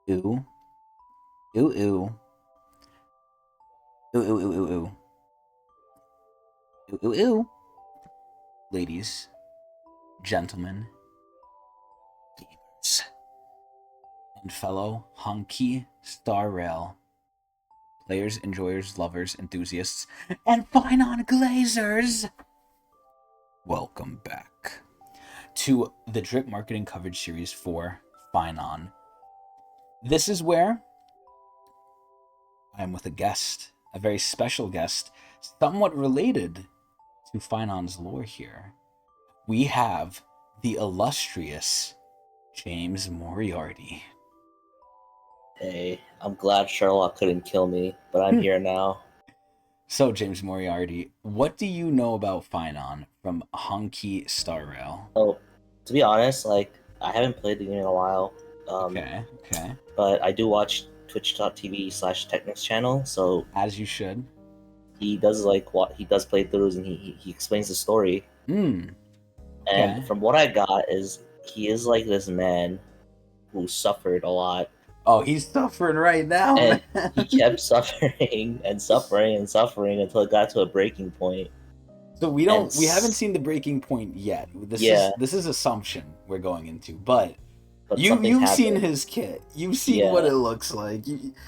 Ooh, ooh, ooh, ooh, ooh, ooh, ooh, ooh, ooh, ooh, ooh. Ladies, gentlemen, gamers, and fellow honky star rail players, enjoyers, lovers, enthusiasts, and Phainon glazers. Welcome back to the Drip Marketing Coverage Series for Phainon. This is where I am with a guest, a very special guest, somewhat related to Phainon's lore here. We have the illustrious James Moriarty. Hey, I'm glad Sherlock couldn't kill me, but I'm here now. So, James Moriarty, what do you know about Phainon from Honky Star Rail? Oh, to be honest, I haven't played the game in a while, um, Okay, okay. but I do watch twitch.tv/Tecnics channel, so As you should. he does what he does playthroughs and he explains the story. Hmm, And okay. from what I got is he is like this man who suffered a lot, Oh, he's suffering right now, and man. he kept suffering and suffering and suffering until it got to a breaking point. So And we haven't seen the breaking point yet. yeah, This is assumption we're going into, but but something you've seen happened. his kit. You've seen what Yeah. it looks like.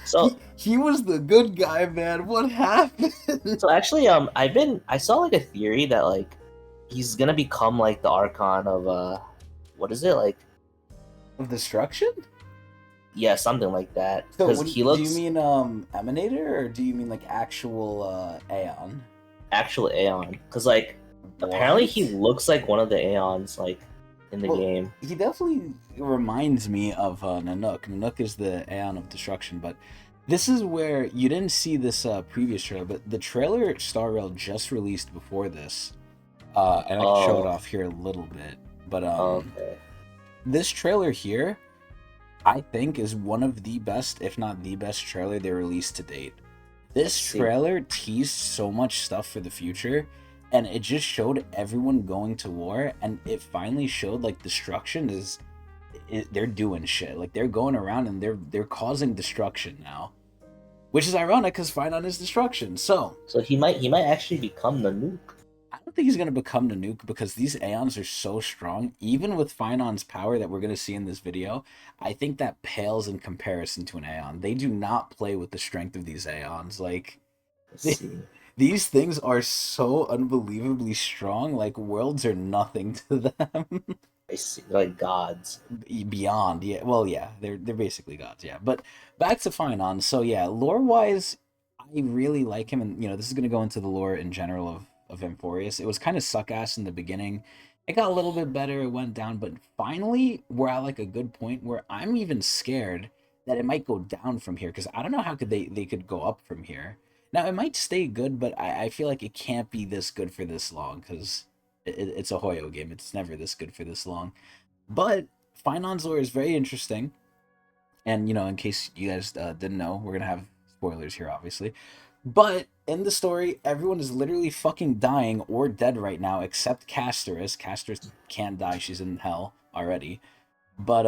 So He was the good guy, man. What happened? So actually, I saw like a theory that he's gonna become like the Archon of what is it like? Of destruction? Yeah, something like that. So Because he do you looks mean Emanator or do you mean like actual Aeon? actual Aeon. Because apparently he What? looks like one of the Aeons in the Well, game. he definitely reminds me of Nanook. Nanook is the Aeon of Destruction, but this is where you didn't see this previous trailer, but the trailer Star Rail just released before this, and I can show it Oh, off here a little bit. But okay. this trailer here, I think, is one of the best, if not the best, trailer they released to date. This See, trailer teased so much stuff for the future, and it just showed everyone going to war, and it finally showed like destruction they're doing shit. Like they're going around and they're causing destruction now, which is ironic because Phainon is destruction. So so he might actually become the nuke. I don't think he's gonna become the nuke because these Aeons are so strong. Even with Phainon's power that we're gonna see in this video, I think that pales in comparison to an Aeon. They do not play with the strength of these Aeons. Like Let's see. these things are so unbelievably strong. Like worlds are nothing to them. I see, like gods. Beyond, yeah. Well, yeah, they're basically gods, yeah. But back to Phainon. So yeah, lore wise, I really like him, and this is gonna go into the lore in general of Amphorius. It was kind of suck ass in the beginning. It got a little bit better. It went down, but finally we're at like a good point where I'm even scared that it might go down from here because I don't know how could they could go up from here. Now it might stay good, but I feel like it can't be this good for this long because it's a Hoyo game. It's never this good for this long. But Pheinon's lore is very interesting. And, in case you guys didn't know, we're going to have spoilers here, obviously. But in the story, everyone is literally fucking dying or dead right now, except Casterus. Casterus can't die. She's in hell already. But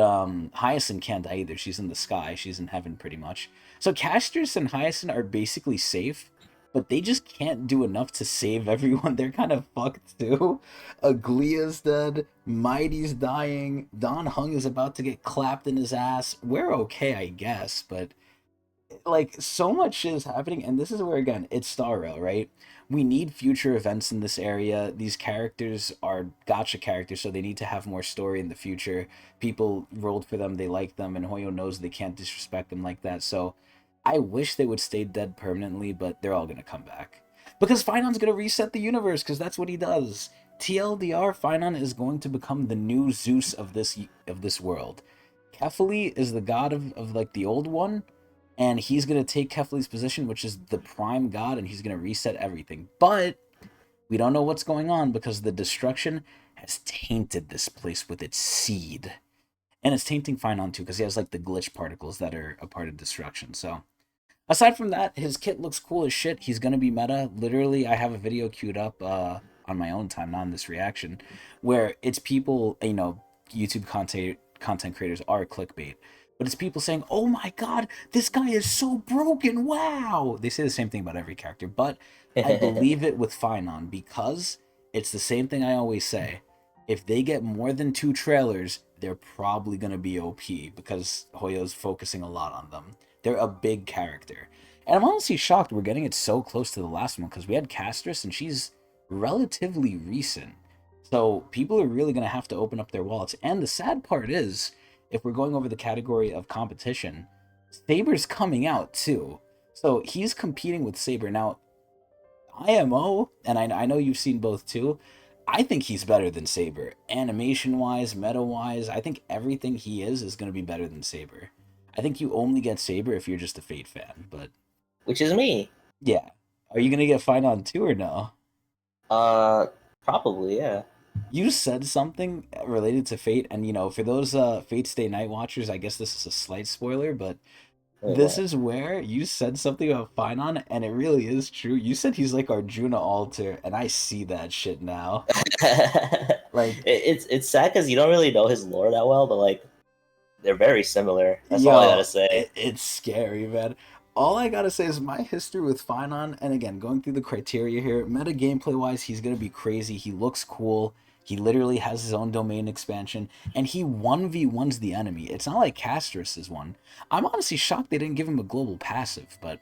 Hyacinth can't die either. She's in the sky. She's in heaven pretty much. So Casterus and Hyacinth are basically safe, but they just can't do enough to save everyone. They're kind of fucked too. Aglia's dead. Mighty's dying. Don Hung is about to get clapped in his ass. We're okay, I guess, but like so much shit is happening, and this is where again it's Star Rail, right? We need future events in this area. These characters are gotcha characters, so they need to have more story in the future. People rolled for them, they like them, and Hoyo knows they can't disrespect them like that. So I wish they would stay dead permanently, but they're all gonna come back because Pheinon's gonna reset the universe because that's what he does. TLDR, Phainon is going to become the new Zeus of this world. Kefali is the god of like the old one, and he's going to take Kefli's position, which is the prime god, and he's going to reset everything. But we don't know what's going on because the destruction has tainted this place with its seed. And it's tainting Phainon too because he has like the glitch particles that are a part of destruction. So aside from that, his kit looks cool as shit. He's going to be meta. Literally, I have a video queued up on my own time, not in this reaction, where it's people, YouTube content creators are clickbait. But it's people saying, "Oh my god, this guy is so broken! Wow!" They say the same thing about every character, but I believe it with Phainon because it's the same thing I always say. If they get more than 2 trailers, they're probably gonna be OP because Hoyo's focusing a lot on them. They're a big character. And I'm honestly shocked we're getting it so close to the last one because we had Castress and she's relatively recent. So people are really going to have to open up their wallets. And the sad part is, if we're going over the category of competition, Saber's coming out too. So he's competing with Saber. Now, IMO, and I know you've seen both too, I think he's better than Saber. Animation-wise, meta-wise, I think everything he is going to be better than Saber. I think you only get Saber if you're just a Fate fan, but... Which is me. Yeah. Are you going to get Phainon too or no? Probably, yeah. You said something related to Fate, and for those Fate Stay Night watchers, I guess this is a slight spoiler, but this is where you said something about Phainon, and it really is true. You said he's like Arjuna Alter, and I see that shit now. Like it's sad because you don't really know his lore that well, but like they're very similar. That's all I gotta say. It's scary, man. All I gotta say is my history with Phainon, and again, going through the criteria here, meta gameplay wise, he's gonna be crazy. He looks cool. He literally has his own domain expansion, and he 1v1s the enemy. It's not like Castress's one. I'm honestly shocked they didn't give him a global passive, but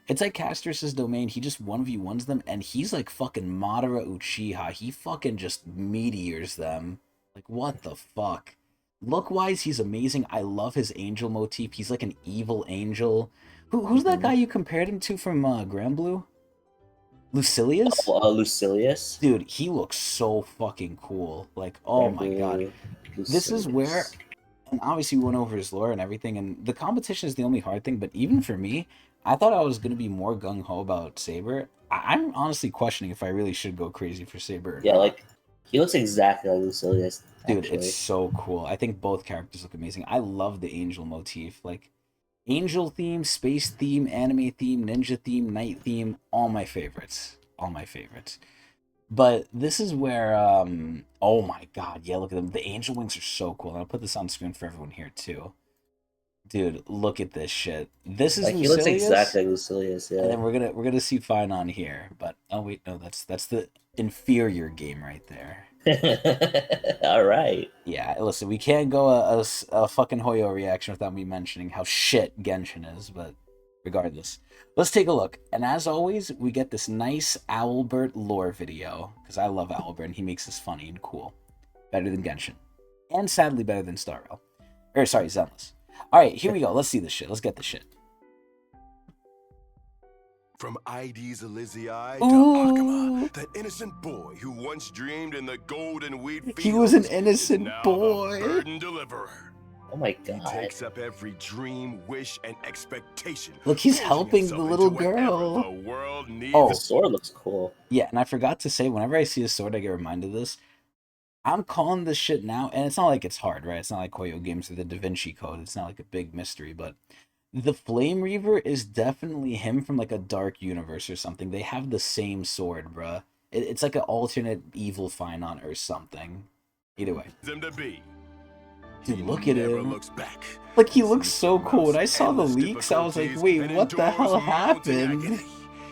it's like Castress's domain. He just 1v1s them, and he's like fucking Madara Uchiha. He fucking just meteors them. Like, what the fuck? Look-wise, he's amazing. I love his angel motif. He's like an evil angel. Who's that guy you compared him to from Granblue? Lucilius? Lucilius? Dude, he looks so fucking cool. Like, oh my god. Lucilius. This is where... And obviously we went over his lore and everything, and the competition is the only hard thing, but even for me, I thought I was going to be more gung-ho about Saber. I'm honestly questioning if I really should go crazy for Saber. Yeah, like, he looks exactly like Lucilius. Dude, it's so cool. I think both characters look amazing. I love the angel motif. Like, angel theme, space theme, anime theme, ninja theme, night theme, all my favorites. All my favorites. But this is where, oh my god, yeah, look at them. The angel wings are so cool. And I'll put this on screen for everyone here, too. Dude, look at this shit. This is like, Lucilius. He looks exactly like Lucilius, yeah. And then we're gonna see Phainon here. But, oh wait, no, that's the inferior game right there. Alright. Yeah, listen, we can't go a fucking Hoyo reaction without me mentioning how shit Genshin is, but regardless. Let's take a look. And as always, we get this nice Owlbert lore video, because I love Owlbert, and he makes this funny and cool. Better than Genshin. And sadly better than Star Rail. Or, sorry, Zenless. Alright, here we go. Let's see this shit. Let's get this shit. From Ides Elysiae to Akama, that innocent boy who once dreamed in the golden wheat fields. He was an innocent now boy. The burden deliverer. Oh my He god. takes up every dream, wish, and expectation. Look, he's forging helping himself the little into whatever girl. The world needs. Oh. The sword looks cool. Yeah, and I forgot to say, whenever I see a sword, I get reminded of this. I'm calling this shit now, and it's not like it's hard, right? It's not like Koyo games or the Da Vinci Code. It's not like a big mystery, but the Flame Reaver is definitely him from like a dark universe or something. They have the same sword, bruh. It's like an alternate evil Phainon or something. Either way. Him to be. Dude, He look at never him. looks back. Like, he looks so cool. When I saw the Endless leaks, I was like, difficulties wait, and what the hell endures mounting happened? agony.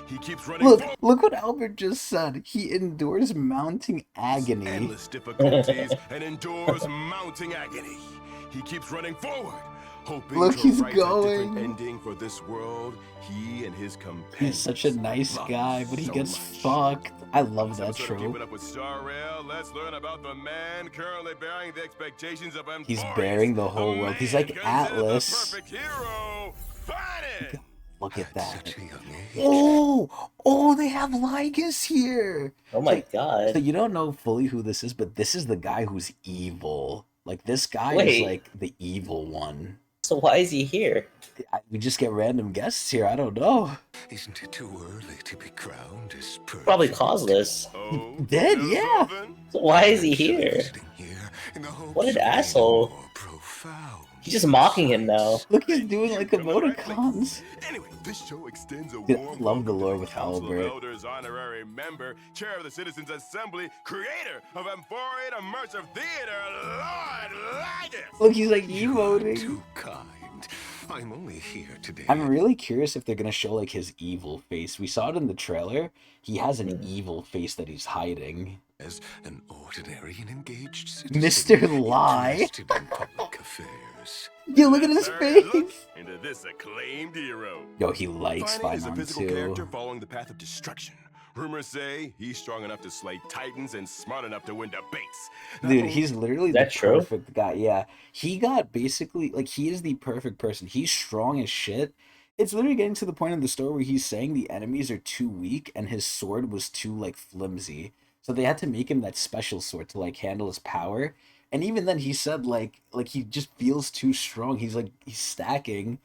He keeps running Look what Albert just said. He endures mounting agony. endless difficulties and endures mounting agony. He keeps running forward, hoping Look, to he's write a going. different ending for this world. He and his companions. He's such a nice love guy, but he so gets much. fucked. I love that Episode of trope. Keeping Up with Star Rail, let's learn about the man currently bearing the expectations of He's Emphorius, bearing the whole world. He's like man considered the Atlas. perfect hero. Phainon! Look at that. Such a young age. Oh, they have Lygus here. Oh my god. So you don't know fully who this is, but this is the guy who's evil. Like, this guy is Wait. like the evil one. So why is he here? We just get random guests here. I don't know. Isn't it too early to be crowned as perfect? Probably causeless. Oh, Dead, Miss yeah. Sullivan? So why is he here? Visiting here in the hopes What an of being asshole. more profound. He's just mocking him now. Look, he's doing like emoticons. Anyway, this show extends a Dude, I warm love the welcome lore to with Council of Albert. Elders honorary member, chair of the Citizens Assembly, creator of Emporium Immersive Theater, Lord Lygus. Look, he's like You are emoting. too kind. I'm only here today. I'm really curious if they're gonna show like his evil face. We saw it in the trailer. He has an evil face that he's hiding. As an ordinary and engaged citizen, Mr. Lie. interested in public affairs. Yo, look at his Third look face. into this acclaimed hero. Yo, he likes Phainon is a Phainon physical character too. following the path of destruction. Rumors say he's strong enough to slay titans and smart enough to win debates. Not Dude, only- he's literally Is the that true? perfect guy. Yeah, he got basically like he is the perfect person. He's strong as shit. It's literally getting to the point in the story where he's saying the enemies are too weak and his sword was too like flimsy. So they had to make him that special sword to like handle his power. And even then he said like he just feels too strong. He's stacking.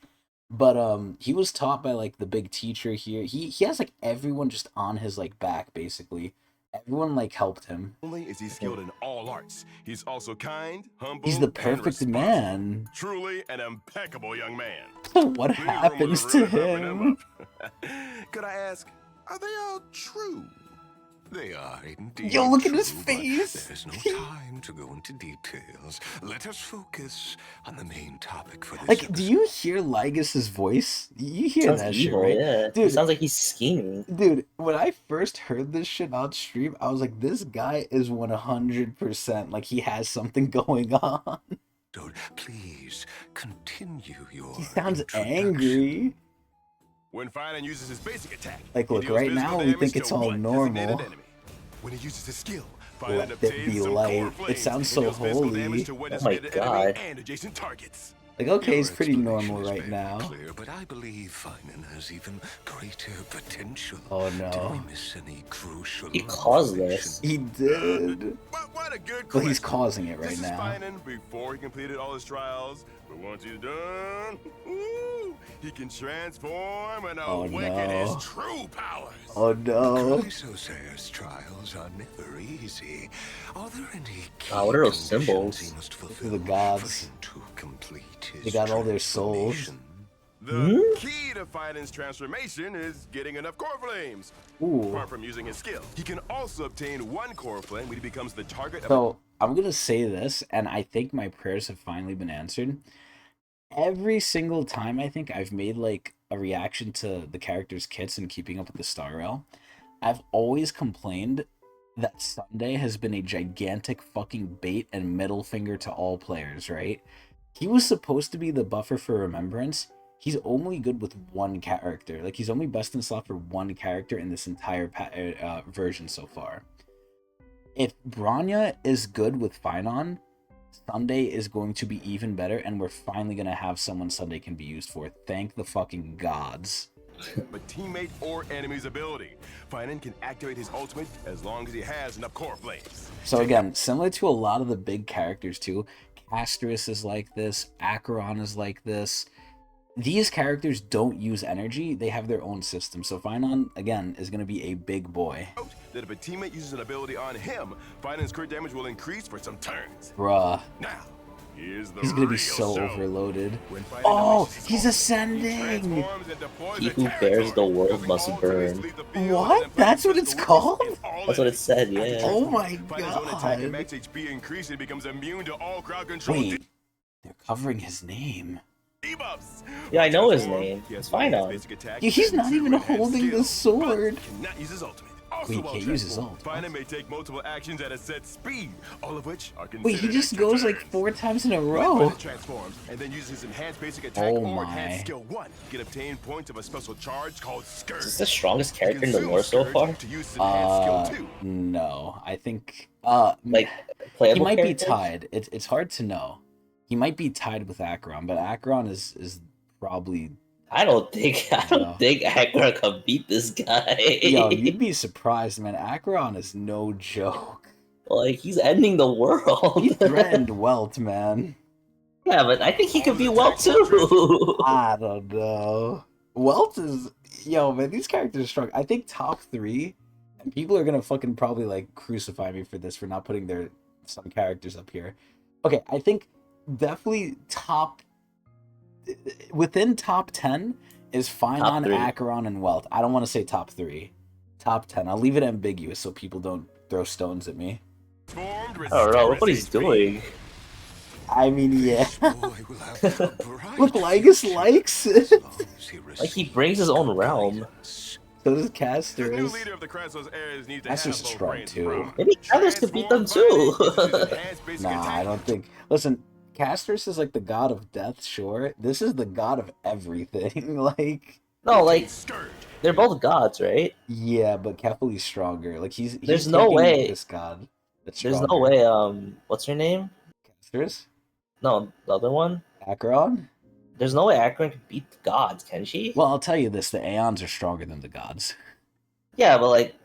But he was taught by like the big teacher here. He has like everyone just on his like back basically. Everyone like helped him. only is he skilled in all arts, he's also kind, humble, He's the and perfect responsible. man. Truly an impeccable young man. What These happens rumors to are really pumping him? up. Could I ask, are they all true? They are indeed. Yo, look at his true, but face. There's no time to go into details. Let us focus on the main topic for this. Like, do you hear Lygus's voice? You hear Sounds that evil, shit, right? yeah. It Dude. sounds like he's scheming. Dude, when I first heard this shit on stream, I was like, this guy is 100% like he has something going on. episode. Please continue your. He sounds introduction. angry. When Phainon uses his basic attack, Like, he look, deals right physical now we damage think to it's all one normal. designated enemy. When he uses his skill, Phainon Let there obtains be some light. core It flames sounds and so deals physical holy. damage to one Oh my designated enemy God. and adjacent targets. Like, okay, Your he's pretty explanation normal is right very now. Clear, but I believe Phainon has even greater potential. Oh Did no. we miss any crucial He caused information? this. He did. What a good Well, he's question. causing it right This now. is Phainon before he completed all his trials, but once he's done, ooh, he can transform and Oh, awaken no. his true powers. Oh no. Chrysocer's trials are never easy. Are there any key What are those conditions symbols? he must Those are fulfill the gods. for him to complete his They got all their souls. transformation? The key to Phainon's transformation is getting enough core flames. Ooh. Apart from using his skill, he can also obtain one core flame when he becomes the target of So I'm gonna say this, and I think my prayers have finally been answered. Every single time I think I've made like a reaction to the characters' kits and keeping up with the Star Rail, I've always complained that Sunday has been a gigantic fucking bait and middle finger to all players, right? He was supposed to be the buffer for Remembrance. He's only good with one character. Like, he's only best in slot for one character in this entire version so far. If Branya is good with Phainon, Sunday is going to be even better, and we're finally going to have someone Sunday can be used for. Thank the fucking gods. a teammate or enemy's ability. Phainon can activate his ultimate as long as he has enough core flames. So again, similar to a lot of the big characters too, Casterus is like this, Acheron is like this. These characters don't use energy, they have their own system. So Phainon, again, is going to be a big boy. Note that if a teammate uses an ability on him, Phainon's crit damage will increase for some turns. Bruh, Now, here's the he's going to be real so show. overloaded. When Phainon Oh, unleashes his he's ultimate, ascending! he transforms and deploys He a who bears territory, the world causing must all enemies to burn. leave the field What? and That's what Phainon's it's physical called? weakness is all That's what it enemies. said, After yeah. Oh transforming, my Phainon's own attack and God. max HP increase and becomes immune to all crowd control Wait, they're covering his name. debuffs. Yeah, I know his Transform, name. he has It's only his Phainon. basic attack Yeah, he's and not two even enhanced holding the skills, but sword. cannot use his ultimate. Also, Wait, he while can't use his transformed, ult, huh? Phainon may take multiple actions at a set speed, all of which are considered Wait, he just extra goes like turns. 4 times in a When row. Phainon transforms and then uses his enhanced basic attack Oh or my. enhanced skill 1, he can obtain points of a special charge called Scourge. Is this the strongest He character in the consumes lore so Scourge far? to use his enhanced skill 2. No, I think Like, he playable might characters? be tied. It's hard to know. He might be tied with Acheron, but Acheron is probably I don't think No. Agra can beat this guy. yo. You'd be surprised, man. Acheron is no joke. Like, he's ending the world. He threatened Welt, man. Yeah, but I think he could be well too. I don't know. Welt is yo, man. These characters are strong. I think top 3, and people are gonna fucking probably like crucify me for this for not putting some characters up here. Okay, I think definitely top within top 10 is Top Phainon, three. Acheron, and Wealth. I don't want to say top 3. Top 10. I'll leave it ambiguous so people don't throw stones at me. I don't know. Look what he's doing. I mean, yeah. This boy will have a bright Look, Lygus future likes as it. long as he Like he brings his own realm. guidance. So does The new Casters. leader of the Crassus heirs needs to That's have just both strong, brains, too. bro. Maybe others could beat them too. Nah, I don't think. Listen, Casters is like the god of death, sure. This is the god of everything. Like, No, like Scourge. they're both gods, right? yeah, but Kefali's stronger. Like, he's There's no taking way- this god. That's There's stronger. no way. What's her name? Casters? No, the other one. Acheron? There's no way Akron can beat the gods, can she? Well, I'll tell you this: the Aeons are stronger than the gods. Yeah, but like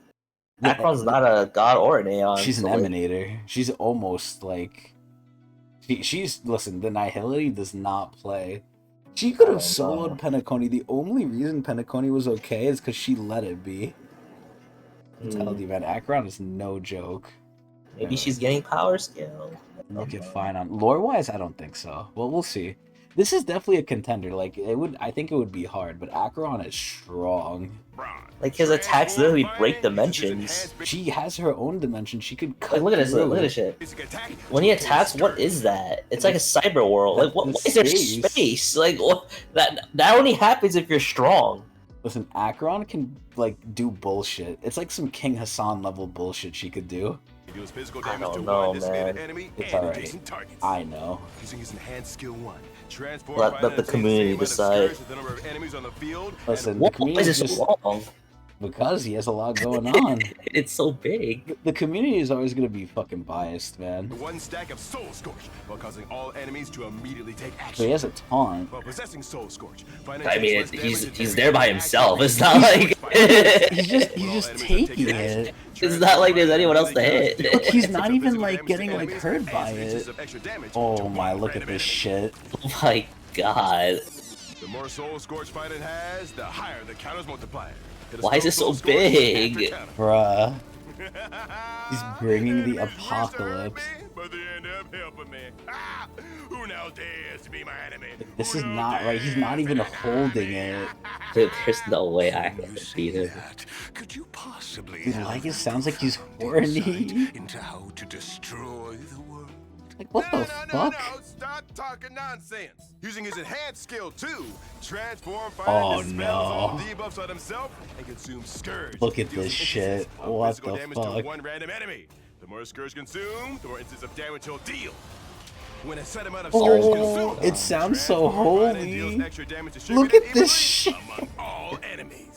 The- Akron's not a god or an Aeon. She's an so, like, emanator. She's almost like she's listen. The Nihility does not play. She could have I don't know. soloed Penacony. The only reason Penacony was okay is because she let it be. I'm telling you, man, Acheron is no joke. Maybe she's getting power scale. Look at Phainon. Lore wise, I don't think so. Well, we'll see. This is definitely a contender. Like it would, I think it would be hard, but Acheron is strong. Like his attacks literally break dimensions. She has her own dimension. She could cut. Like look at this, through look at it. this shit. When he attacks, what is that? It's like a cyber world. Like what That's is there space. space? Like what, that only happens if you're strong. Listen, Acheron can like do bullshit. It's like some King Hassan level bullshit she could do. Deals physical I damage to don't know, one designated man. enemy It's and alright. adjacent targets. I know. Using his enhanced skill 1. Transform Let Phainon the attains community same amount of decide. scourge as the number of enemies on the field. Listen, the Why community is is it just so long? because he has a lot going on. It's so big. The community is always gonna be fucking biased, man. And 1 stack of Soul Scorch, while causing all enemies to immediately take So action. he has a taunt. While possessing Soul Scorch, Phainon I mean, takes less damage he's to there by every himself. action It's not like He's just When all taking enemies are taking it. action, It's not like there's anyone else to hit. Transform He's Phainon not deals even physical like damage getting to like enemies hurt and by instances it. of extra damage Oh to my, one look at random this enemy. shit. Oh my god. The more Soul Scorch Phainon has, the higher the counter's multiplier. Hit a Why is it Soul so Scorch big? after counter. Bruh. He's bringing the Enemies wish to hurt apocalypse. me, but they end up helping me. Ah! Who now dares to be my enemy? This Who is now not right. He's not dares even to deny holding me? it. Dude, there's no way I When can you say beat him. that, could you possibly Dude, have Lygus sounds like he's profound insight horny. into how to destroy the world? Like what No, the no, fuck? no, stop talking nonsense. Using his enhanced skill 2, Transform Oh, Phainon dispels no. all debuffs on himself and consumes Scourge. Look at deals this instances shit. of What physical the damage fuck? to one random enemy. The more Scourge consumed, the more instances of damage he'll deal. When a set amount of Scourge Oh, consumed, it sounds so Transform Phainon deals holy. extra damage Look distributed at this evenly shit. among all enemies.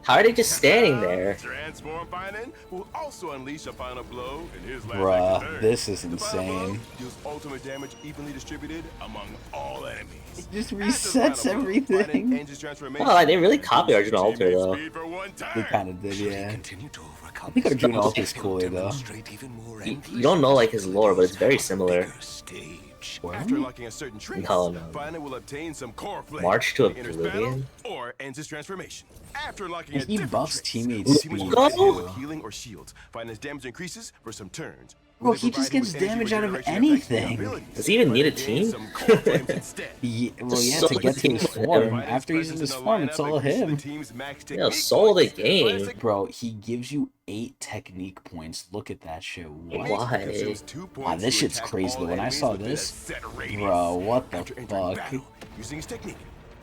How are they just standing there? Transform Phainon will also unleash a final blow in his last Bruh, active turn. this is The final blow insane. deals ultimate damage evenly distributed among all enemies. It just After the resets final blow, Phainon everything. ends his transformation Wow, they really and copy boosts Arjuna his Alter, teammate's though. speed for 1 turn. We kind of did, Should he yeah. continue to overcome I think his Arjuna fears, Alter's he'll cooler, though. demonstrate even more You don't know like his lore, but it's very endless similar. bigger stage. After unlocking a certain trait, No, no. Phainon will obtain some core flame. March to when he enters battle, Oblivion? or ends his transformation. After unlocking And a he different buffs trait, teammates' his speed, teammates will too. with healing or shields. Phaimon's damage increases for some turns. Bro, When they he just provide him gets with energy damage out of regeneration effects and anything. abilities, Does he even need a Phainon gains team? some core flames instead. Well, Just yeah, solo to get to his team with form. him. After he's in his form, it's all him. Yeah, solo the game. Bro, he gives you 8 technique points. Look at that shit. What? Why? Wow, this shit's crazy, though. When I saw this, bro, what the After entering fuck? battle, using his technique,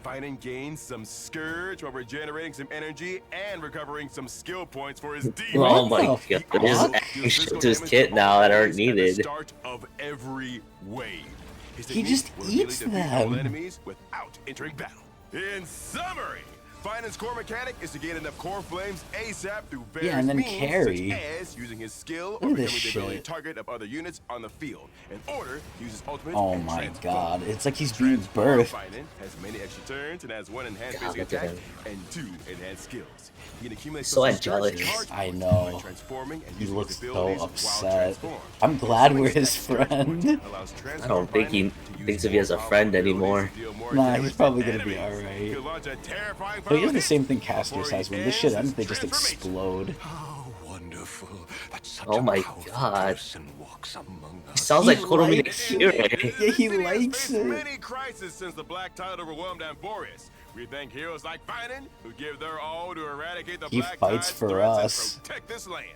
Phainon gains some Scourge while regenerating some energy and recovering some skill points for his demon. Oh my What the god, there's fuck? adding shit to his kit now that aren't At needed. the start of every wave. His He technique just will immediately eats defeat all them. enemies without entering battle. In summary, Phainon's core mechanic is to gain enough core flames ASAP through various and then means, carry. such as using his skill Look or at becoming this the ability shit. target of other units on the field in order to use his ultimate Oh and my transform. god, it's like he's being Transform birthed. Phainon has many extra turns and has 1 enhanced God, basic look at attack him. and 2 enhanced skills. He can accumulate So social charge angelic. charge I points know. by transforming and He using looks his so abilities while upset. transformed. I'm glad we're Consuming his extra charge points friend. allows I don't think he Transform Phainon to use thinks of you as a more friend powerful anymore. abilities to deal more Nah, damage he's to probably gonna be enemies. alright. He can launch a terrifying But he has the power same thing hit Casters before has. he When this shit ends ends, his they just transformation. explode. How wonderful. wonderful that such Oh a my powerful God. person walks among It us. sounds He like Kurumi likes Akira. it. Yeah, he City has likes faced it. many crises since the Black Tide overwhelmed Amphorius. We thank heroes like Phainon, who give their all to eradicate the He Black fights Tide's for threats us. and protect this land.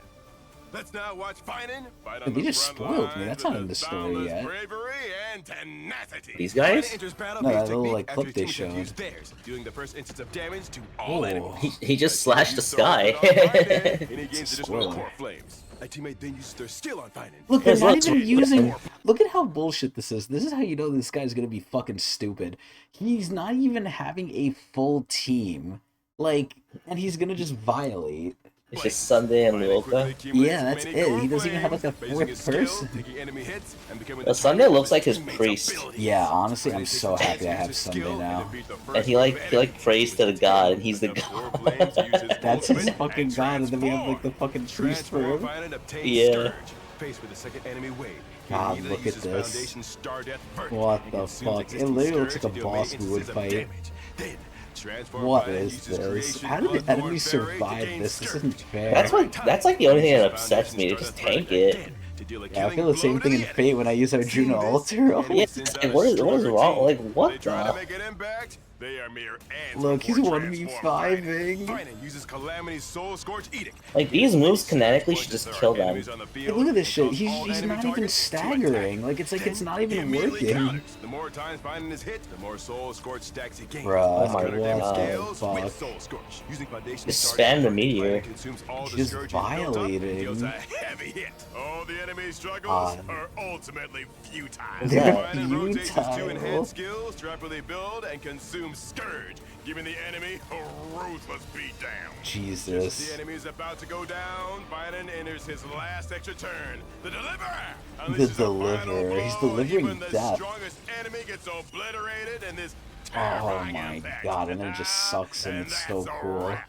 Let's now watch Phainon fight Dude, on they the just front spoiled me. lines That's with not in the his story boundless yet. bravery and tenacity. These guys? Phainon enters battle No, based that little, technique like, after clip they his teammates have showed. used theirs, dealing the first instance of damage to all Oh. enemies. He just A slashed the teammate uses Thor sky. on Phainon, and he It's a gains additional spoiler. core flames. A teammate then uses their skill on Phainon. Look, they're Here's not what's even weird. using. Look at how bullshit this is. This is how you know this guy's gonna be fucking stupid. He's not even having a full team. Like, and he's gonna just violate. It's just Sunday and Phainon quickly Luoka. accumulates Yeah, that's many it. core He doesn't even have, like, a flames, fourth basing his skill, person. taking enemy hits, and becoming Well, the Sunday target of looks like his teammates' priest. abilities. Yeah, honestly, Phainon I'm takes so the chance happy I to have use his Sunday skill now. and defeat the first And he wave of like prays to the enemies. god, and he's the Enough core god. flames to use his That's his ultimate fucking and god, and then we have like the transform. fucking priest for him. Phainon obtains Yeah. Scourge. Faced with the second enemy wave. God, He look at uses this. Foundation Star Death Verdict What and the consumes fuck? It existing literally looks Scourge like a to deal boss many we would instances of fight. damage. Then, Transform What Phainon is uses this? creation How did the Bloodborne enemy Fairy to survive gain this? This Scourge. isn't fair. That's like the only thing that Uses upsets me. They Foundation just Star Death tank Verdict it. again to deal a Yeah, I feel killing the blow same to thing the in enemy. Fate when I use Arjuna Seeing this, Alter. enemy Yeah, sends it's out like, a what is stronger wrong? team. Like, what When they try the? to make an impact, they are mere ants. Look, he's before 1v5 transform -ing. Phainon uses Calamity's Soul Scorch Edict. Like, these moves canonically should Once just there are kill them. enemies on the Hey, field, look at this it shit. causes He's, all he's enemy not even targets to attack. staggering. Like, it's Then not he even immediately working. counters. The more times Phainon is hit, the more Soul Scorch stacks he gains. Bruh, His counter damage what the scales with fuck? Soul Scorch. Using Foundation Just Star spam the Death, meteor. Phainon consumes all the Just scourge he's built up and violating. deals a heavy hit. All the enemy struggles God. are ultimately futile. They're Phainon rotates his two futile. enhanced skills to rapidly build and consume Scourge, giving the enemy a ruthless beatdown. Just as the Jesus. enemy is about to go down, Phainon enters his last extra turn. The Deliverer! The Unleashes a final Deliverer. He's blow, delivering even the death. strongest enemy gets obliterated in this Oh terrifying my impact. god, and it just sucks and it's so that's a cool. wrap.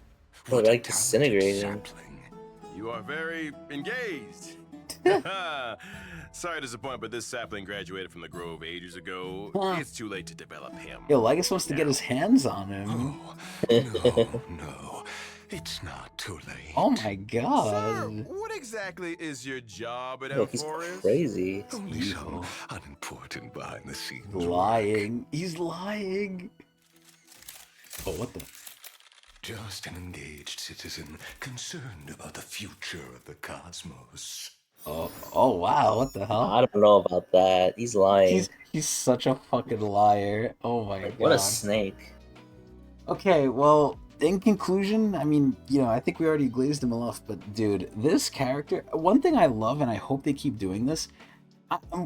Oh, What like a talented disintegrating. sapling. You are very engaged. Sorry to disappoint, but this sapling graduated from the Grove ages ago. Huh. It's too late to develop him. Yo, Legus wants to get his hands on him. Oh, no, it's not too late. Oh my Sir, god. what exactly is your job at Look, he's Emphorius? crazy. Only some evil. unimportant behind the scenes. Lying. He's lying. Oh, what the? Just an engaged citizen concerned about the future of the cosmos. Oh wow, what the hell? I don't know about that. He's lying. He's such a fucking liar. Oh my god. What a snake. Okay, well, in conclusion, I mean, I think we already glazed him enough, but dude, this character, one thing I love, and I hope they keep doing this,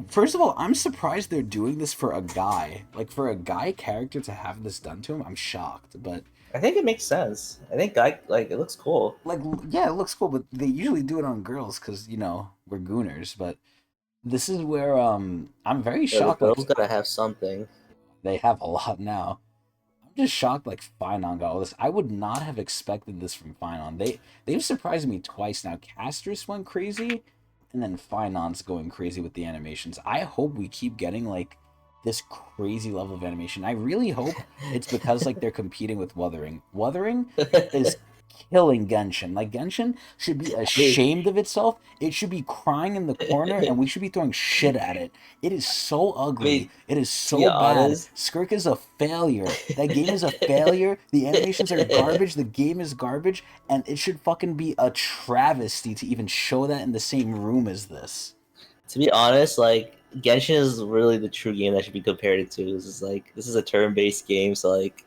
first of all, I'm surprised they're doing this for a guy. Like, for a guy character to have this done to him, I'm shocked, but, I think it makes sense. I think it looks cool. like, yeah, it looks cool, but they usually do it on girls, because, we're gooners, but this is where, I'm very So the shocked. girl's gotta have something. They have a lot now. I'm just shocked like Phainon got all this. I would not have expected this from Phainon. They've surprised me twice now. Castrus went crazy, and then Phainon's going crazy with the animations. I hope we keep getting like this crazy level of animation. I really hope it's because like they're competing with Wuthering. Wuthering is killing Genshin. Like Genshin should be ashamed of itself. It should be crying in the corner, and we should be throwing shit at it. It is so ugly. It is so be bad. honest- Skirk is a failure. That game is a failure. The animations are garbage. The game is garbage, and it should fucking be a travesty to even show that in the same room as this. To be honest, like Genshin is really the true game that should be compared it to. This is a turn-based game, so like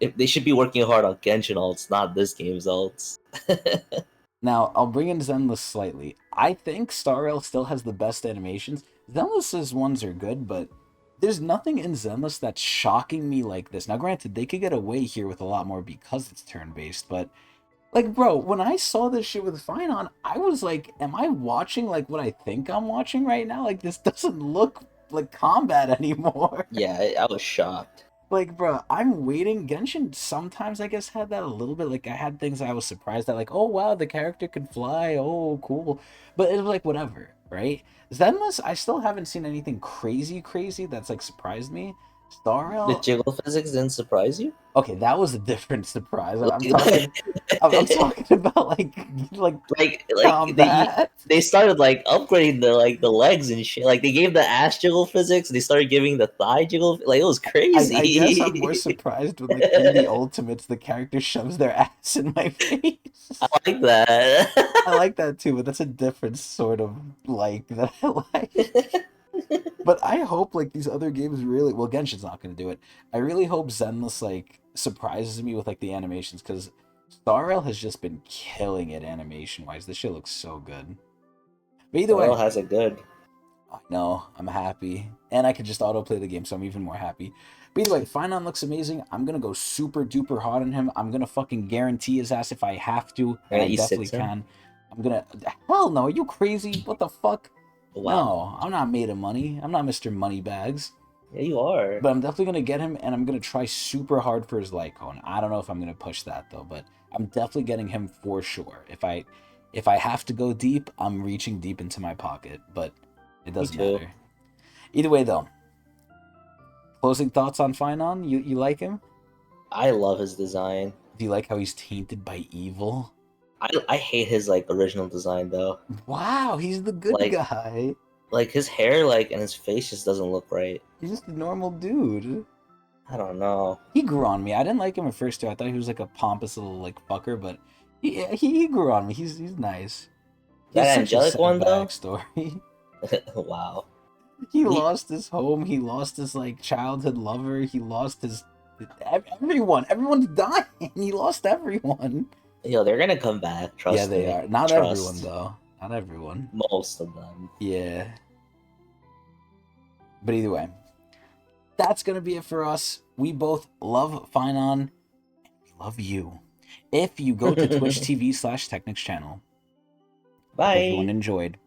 if they should be working hard on Genshin ults, not this game's ults. Now, I'll bring in Zenless slightly. I think Star Rail still has the best animations. Zenless's ones are good, but there's nothing in Zenless that's shocking me like this. Now, granted, they could get away here with a lot more because it's turn-based, but like, bro, when I saw this shit with Phainon, I was like, am I watching like what I think I'm watching right now? Like, this doesn't look like combat anymore. Yeah, I was shocked. Like, bro, I'm waiting. Genshin sometimes, I guess, had that a little bit. Like, I had things I was surprised at, like, oh, wow, the character could fly. Oh, cool. But it was like, whatever, right? Zenless, I still haven't seen anything crazy that's, like, surprised me. The Starrel? jiggle physics didn't surprise you? Okay, that was a different surprise. I'm Like, talking, I'm talking about like like combat. they started like upgrading the legs and shit. Like they gave the ass jiggle physics. They started giving the thigh jiggle. Like it was I guess I'm more crazy. surprised when like in the ultimates the character shoves their ass in my face. I like that. I like that too, but that's a different sort of like that I like. But I hope like these other games really well Genshin's not gonna do it. I really hope Zenless like surprises me with like the animations because Starrail has just been killing it animation wise. This shit looks so good. But either Earl way, has it good. I know, I'm happy. And I could just autoplay the game, so I'm even more happy. But either way, Phainon looks amazing. I'm gonna go super duper hard on him. I'm gonna fucking guarantee his ass if I have to, and I definitely E6 him. can. I'm gonna hell no, are you crazy? What the fuck? Wow. No, I'm not made of money. I'm not Mr. Moneybags. Yeah, you are. But I'm definitely gonna get him, and I'm gonna try super hard for his light cone. I don't know if I'm gonna push that though, but I'm definitely getting him for sure. If I have to go deep, I'm reaching deep into my pocket, but it doesn't too. matter. Either way though, closing thoughts on Phainon? You like him? I love his design. Do you like how he's tainted by evil? I hate his like original design though. Wow, he's the good Like- guy. Like his hair, like and his face just doesn't look right. He's just a normal dude. I don't know. He grew on me. I didn't like him at first too. I thought he was like a pompous little like fucker, but he grew on me. He's nice. He has That such a angelic sad one, though? backstory. Wow. He lost his home. He lost his like childhood lover. He lost his everyone. Everyone's dying. He lost everyone. Yo, they're gonna come back. Trust Yeah, they me. are. Not Trust. everyone though. Not everyone. Most of them. Yeah. But either way, that's gonna be it for us. We both love Phainon, and we love you. If you go to Twitch TV/Tecnics channel, Bye. everyone enjoyed.